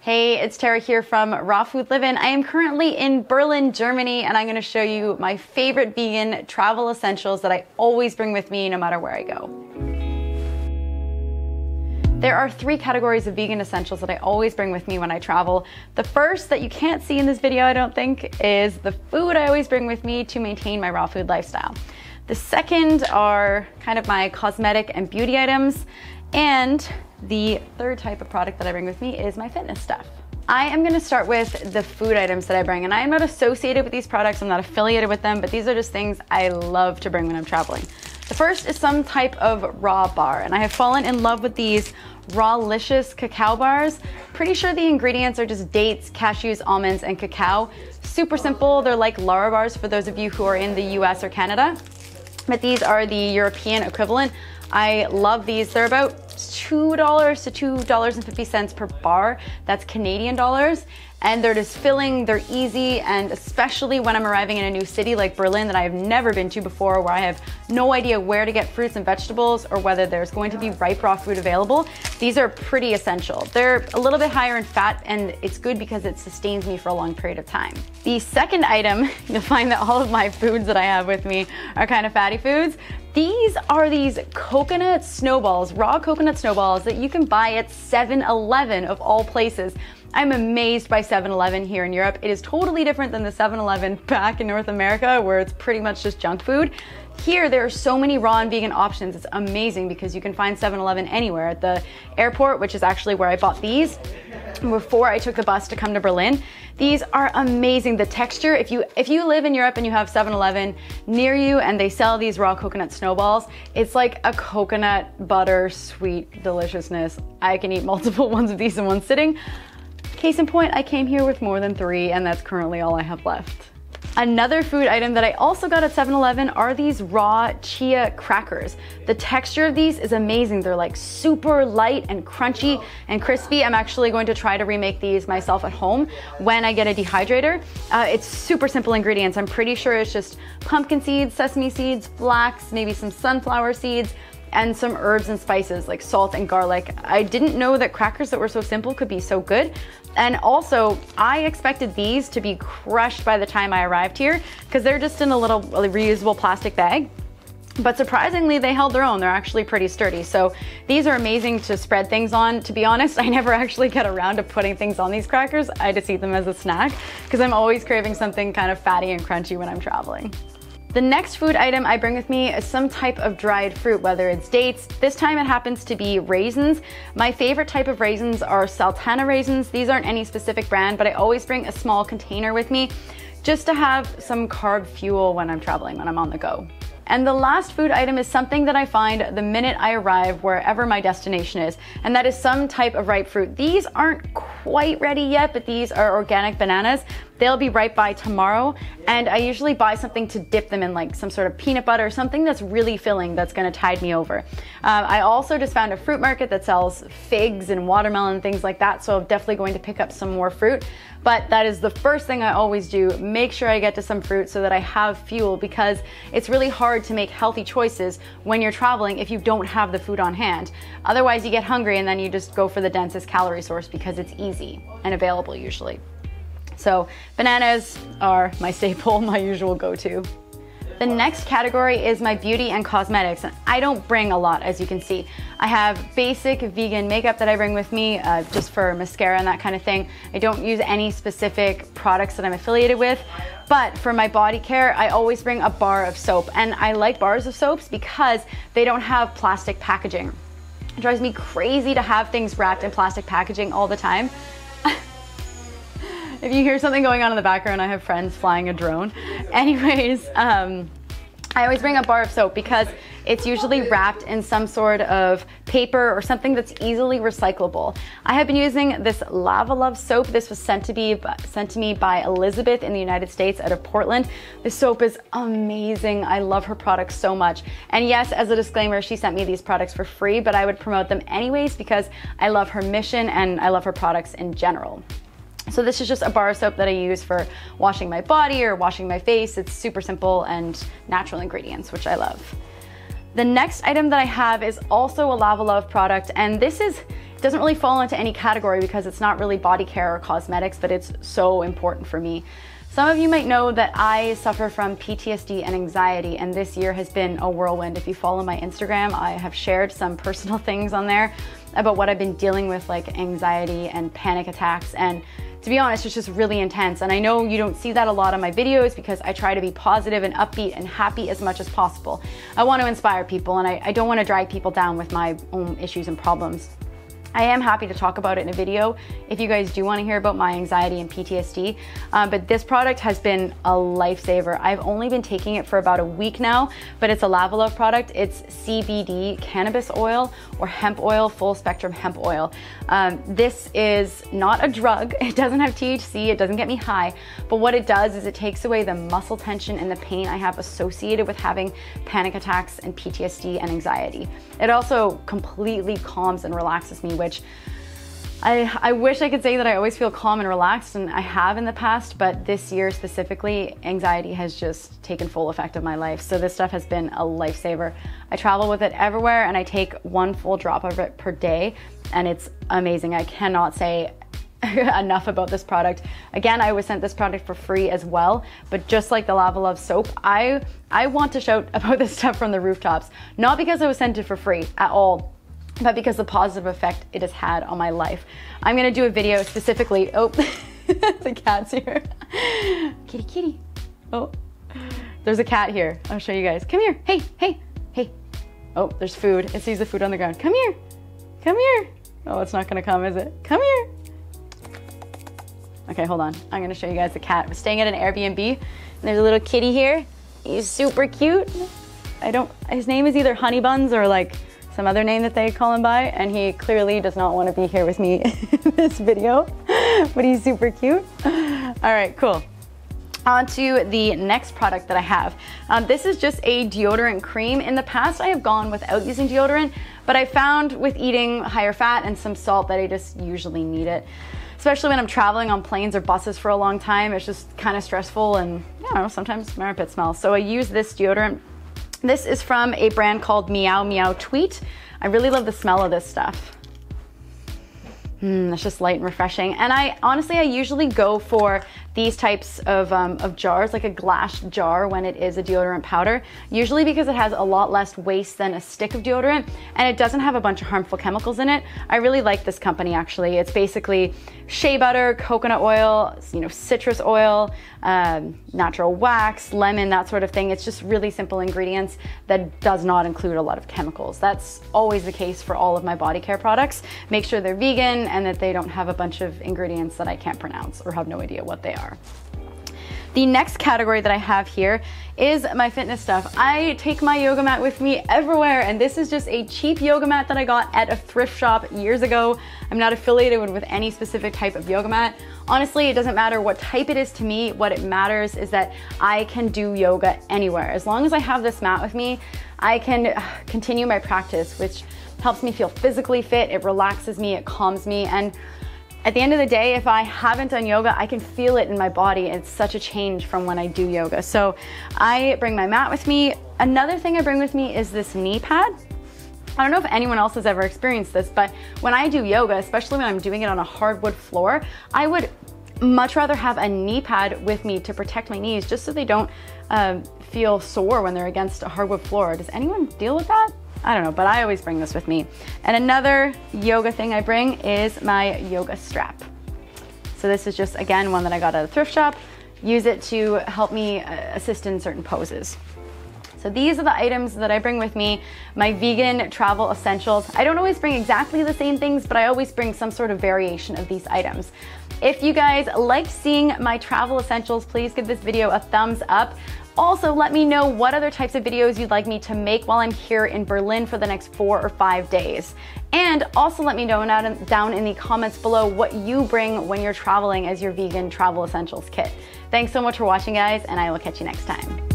Hey, it's Tara here from Raw Food Livin'. I am currently in Berlin, Germany, and I'm going to show you my favorite vegan travel essentials that I always bring with me no matter where I go. There are 3 categories of vegan essentials that I always bring with me when I travel. The first, that you can't see in this video, I don't think, is the food I always bring with me to maintain my raw food lifestyle. The second are kind of my cosmetic and beauty items. And the third type of product that I bring with me is my fitness stuff. I am gonna start with the food items that I bring, and I am not associated with these products, I'm not affiliated with them, but these are just things I love to bring when I'm traveling. The first is some type of raw bar, and I have fallen in love with these Rawlicious cacao bars. Pretty sure the ingredients are just dates, cashews, almonds, and cacao. Super simple, they're like Lara bars for those of you who are in the US or Canada, but these are the European equivalent. I love these. They're about $2 to $2.50 per bar. That's Canadian dollars. And they're just filling, they're easy, and especially when I'm arriving in a new city like Berlin that I have never been to before, where I have no idea where to get fruits and vegetables or whether there's going to be ripe raw food available, these are pretty essential. They're a little bit higher in fat, and it's good because it sustains me for a long period of time. The second item, you'll find that all of my foods that I have with me are kind of fatty foods. These are these coconut snowballs, raw coconut snowballs that you can buy at 7-Eleven of all places. I'm amazed by 7-Eleven here in Europe. It is totally different than the 7-Eleven back in North America, where it's pretty much just junk food. Here, there are so many raw and vegan options. It's amazing because you can find 7-Eleven anywhere. At the airport, which is actually where I bought these before I took the bus to come to Berlin. These are amazing. The texture, if you live in Europe and you have 7-Eleven near you and they sell these raw coconut snowballs, it's like a coconut butter sweet deliciousness. I can eat multiple ones of these in one sitting. Case in point, I came here with more than 3, and that's currently all I have left. Another food item that I also got at 7-Eleven are these raw Chia Crackers. The texture of these is amazing. They're like super light and crunchy and crispy. I'm actually going to try to remake these myself at home when I get a dehydrator. It's super simple ingredients. I'm pretty sure it's just pumpkin seeds, sesame seeds, flax, maybe some sunflower seeds, and some herbs and spices like salt and garlic. I didn't know that crackers that were so simple could be so good. And also, I expected these to be crushed by the time I arrived here because they're just in a little reusable plastic bag. But surprisingly, they held their own. They're actually pretty sturdy. So these are amazing to spread things on. To be honest, I never actually get around to putting things on these crackers. I just eat them as a snack because I'm always craving something kind of fatty and crunchy when I'm traveling. The next food item I bring with me is some type of dried fruit, whether it's dates. This time it happens to be raisins. My favorite type of raisins are Sultana raisins. These aren't any specific brand, but I always bring a small container with me just to have some carb fuel when I'm traveling, when I'm on the go. And the last food item is something that I find the minute I arrive wherever my destination is, and that is some type of ripe fruit. These aren't quite ready yet, but these are organic bananas. They'll be ripe by tomorrow, and I usually buy something to dip them in, like some sort of peanut butter, something that's really filling, that's gonna tide me over. I also just found a fruit market that sells figs and watermelon and things like that, so I'm definitely going to pick up some more fruit. But that is the first thing I always do, make sure I get to some fruit so that I have fuel, because it's really hard to make healthy choices when you're traveling if you don't have the food on hand. Otherwise you get hungry and then you just go for the densest calorie source because it's easy and available usually. So bananas are my staple, my usual go-to. The next category is my beauty and cosmetics, and I don't bring a lot, as you can see. I have basic vegan makeup that I bring with me just for mascara and that kind of thing. I don't use any specific products that I'm affiliated with, but for my body care, I always bring a bar of soap, and I like bars of soaps because they don't have plastic packaging. It drives me crazy to have things wrapped in plastic packaging all the time. If you hear something going on in the background, I have friends flying a drone. Anyways, I always bring a bar of soap because it's usually wrapped in some sort of paper or something that's easily recyclable. I have been using this Love soap. This was sent to me by Elizabeth in the United States out of Portland. This soap is amazing. I love her products so much. And yes, as a disclaimer, she sent me these products for free, but I would promote them anyways because I love her mission and I love her products in general. So this is just a bar of soap that I use for washing my body or washing my face. It's super simple and natural ingredients, which I love. The next item that I have is also a Love product, and this is It doesn't really fall into any category because it's not really body care or cosmetics, but it's so important for me. Some of you might know that I suffer from PTSD and anxiety, and this year has been a whirlwind. If you follow my Instagram, I have shared some personal things on there about what I've been dealing with, like anxiety and panic attacks, and to be honest, it's just really intense. And I know you don't see that a lot on my videos because I try to be positive and upbeat and happy as much as possible. I want to inspire people, and I don't want to drag people down with my own issues and problems. I am happy to talk about it in a video if you guys do want to hear about my anxiety and PTSD, but this product has been a lifesaver. I've only been taking it for about a week now, but it's a Love product. It's CBD cannabis oil or hemp oil, full spectrum hemp oil. This is not a drug. It doesn't have THC. It doesn't get me high, but what it does is it takes away the muscle tension and the pain I have associated with having panic attacks and PTSD and anxiety. It also completely calms and relaxes me, which I wish I could say that I always feel calm and relaxed, and I have in the past, but this year specifically, anxiety has just taken full effect of my life. So this stuff has been a lifesaver. I travel with it everywhere, and I take one full drop of it per day, and it's amazing. I cannot say enough about this product. Again, I was sent this product for free as well, but just like the Love soap, I want to shout about this stuff from the rooftops, not because I was sent it for free at all, but because the positive effect it has had on my life. I'm gonna do a video specifically, oh, the cat's here. Kitty, kitty. Oh, there's a cat here. I'll show you guys. Come here, hey, hey, hey. Oh, there's food. It sees the food on the ground. Come here, come here. Oh, it's not gonna come, is it? Come here. Okay, hold on. I'm gonna show you guys the cat. We're staying at an Airbnb, and there's a little kitty here. He's super cute. His name is either Honey Buns or like some other name that they call him by, and he clearly does not want to be here with me in this video, but he's super cute. All right, cool. On to the next product that I have. This is just a deodorant cream. In the past, I have gone without using deodorant, but I found with eating higher fat and some salt that I just usually need it. Especially when I'm traveling on planes or buses for a long time, it's just kind of stressful, and I don't know, sometimes my armpit smells. So I use this deodorant. This is from a brand called Meow Tweet. I really love the smell of this stuff. It's just light and refreshing. And I usually go for these types of jars, like a glass jar when it is a deodorant powder, usually because it has a lot less waste than a stick of deodorant, and it doesn't have a bunch of harmful chemicals in it. I really like this company, actually. It's basically shea butter, coconut oil, citrus oil, natural wax, lemon, that sort of thing. It's just really simple ingredients that does not include a lot of chemicals. That's always the case for all of my body care products. Make sure they're vegan and that they don't have a bunch of ingredients that I can't pronounce or have no idea what they are. The next category that I have here is my fitness stuff. I take my yoga mat with me everywhere, and this is just a cheap yoga mat that I got at a thrift shop years ago. I'm not affiliated with any specific type of yoga mat. Honestly, it doesn't matter what type it is to me. What it matters is that I can do yoga anywhere. As long as I have this mat with me, I can continue my practice, which helps me feel physically fit. It relaxes me, it calms me, and at the end of the day, if I haven't done yoga, I can feel it in my body. It's such a change from when I do yoga. So I bring my mat with me. Another thing I bring with me is this knee pad. I don't know if anyone else has ever experienced this, but when I do yoga, especially when I'm doing it on a hardwood floor, I would much rather have a knee pad with me to protect my knees, just so they don't feel sore when they're against a hardwood floor. Does anyone deal with that? I don't know, but I always bring this with me. And another yoga thing I bring is my yoga strap. So this is just, again, one that I got at a thrift shop. Use it to help me assist in certain poses. So these are the items that I bring with me, my vegan travel essentials. I don't always bring exactly the same things, but I always bring some sort of variation of these items. If you guys liked seeing my travel essentials, please give this video a thumbs up. Also, let me know what other types of videos you'd like me to make while I'm here in Berlin for the next 4 or 5 days. And also let me know down in the comments below what you bring when you're traveling as your vegan travel essentials kit. Thanks so much for watching, guys, and I will catch you next time.